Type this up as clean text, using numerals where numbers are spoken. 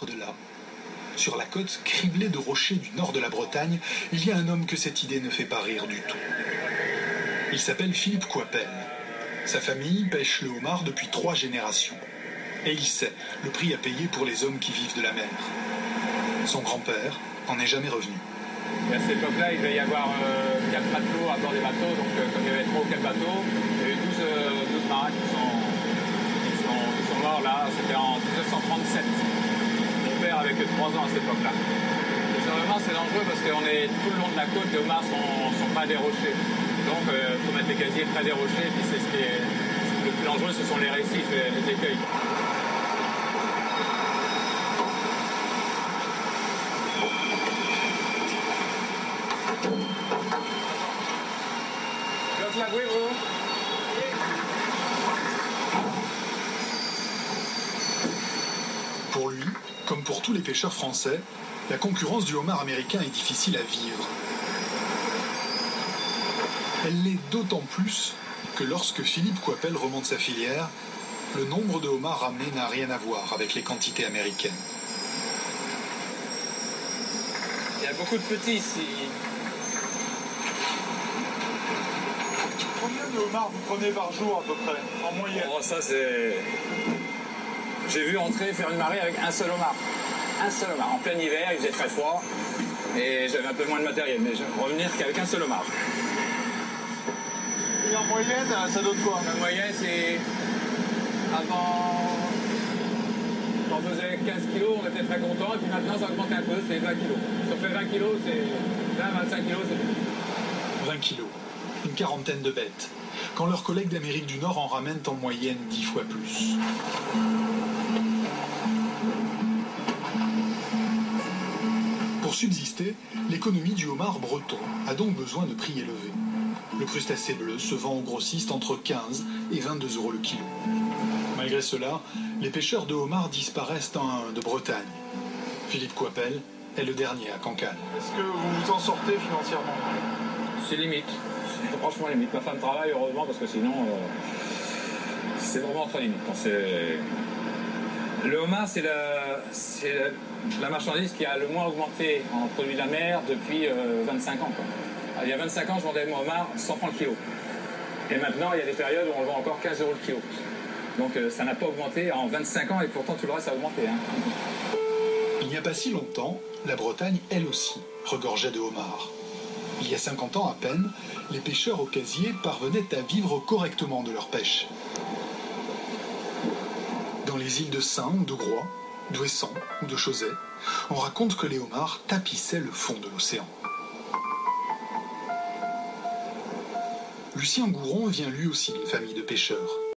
De là, sur la côte criblée de rochers du nord de la Bretagne, il y a un homme que cette idée ne fait pas rire du tout. Il s'appelle Philippe Coipel. Sa famille pêche le homard depuis 3 générations. Et il sait le prix à payer pour les hommes qui vivent de la mer. Son grand-père n'en est jamais revenu. Et à cette époque-là, il devait y avoir 4 matelots à bord des bateaux, donc comme il y avait 3 ou 4 bateaux, il y avait 12 marins qui sont morts là, c'était en 1937. Mon père avait que 3 ans à cette époque-là. Les homards, c'est dangereux parce qu'on est tout le long de la côte, les homards sont pas des rochers. Donc il faut mettre les casiers près des rochers, et puis c'est ce qui est le plus dangereux, ce sont les récifs, les écueils. Pour lui, comme pour tous les pêcheurs français, la concurrence du homard américain est difficile à vivre. Elle l'est d'autant plus que lorsque Philippe Coipel remonte sa filière, le nombre de homards ramenés n'a rien à voir avec les quantités américaines. Il y a beaucoup de petits ici. Combien de homards vous prenez par jour à peu près, en moyenne? Oh, ça c'est... J'ai vu entrer faire une marée avec un seul homard. Un seul homard. En plein hiver, il faisait très froid et j'avais un peu moins de matériel, mais je vais revenir qu'avec un seul homard. Et en moyenne, ça donne quoi? La moyenne, c'est... Avant... Quand on faisait 15 kilos, on était très content, et puis maintenant ça augmente un peu, c'est 20 kilos. Si on fait 20 kilos, c'est... 20-25 kilos, c'est... 20 kilos, une quarantaine de bêtes, quand leurs collègues d'Amérique du Nord en ramènent en moyenne 10 fois plus. Pour subsister, l'économie du homard breton a donc besoin de prix élevés. Le crustacé bleu se vend aux grossistes entre 15 et 22 € le kilo. Malgré cela, les pêcheurs de homards disparaissent de Bretagne. Philippe Coipel est le dernier à Cancale. Est-ce que vous vous en sortez financièrement? C'est limite. C'est franchement limite. Ma femme travaille, heureusement, parce que sinon, c'est vraiment très limite. Le homard, c'est la marchandise qui a le moins augmenté en produits de la mer depuis 25 ans. Quoi. Alors, il y a 25 ans, je vendais mon homard 100 francs le kilo. Et maintenant, il y a des périodes où on le vend encore 15 € le kilo. Donc ça n'a pas augmenté en 25 ans et pourtant tout le reste a augmenté. Hein. Il n'y a pas si longtemps, la Bretagne, elle aussi, regorgeait de homards. Il y a 50 ans à peine, les pêcheurs au casier parvenaient à vivre correctement de leur pêche. Dans les îles de Saint ou de Groix, d'Ouessant ou de Chauzet, on raconte que les homards tapissaient le fond de l'océan. Lucien Gouron vient lui aussi d'une famille de pêcheurs.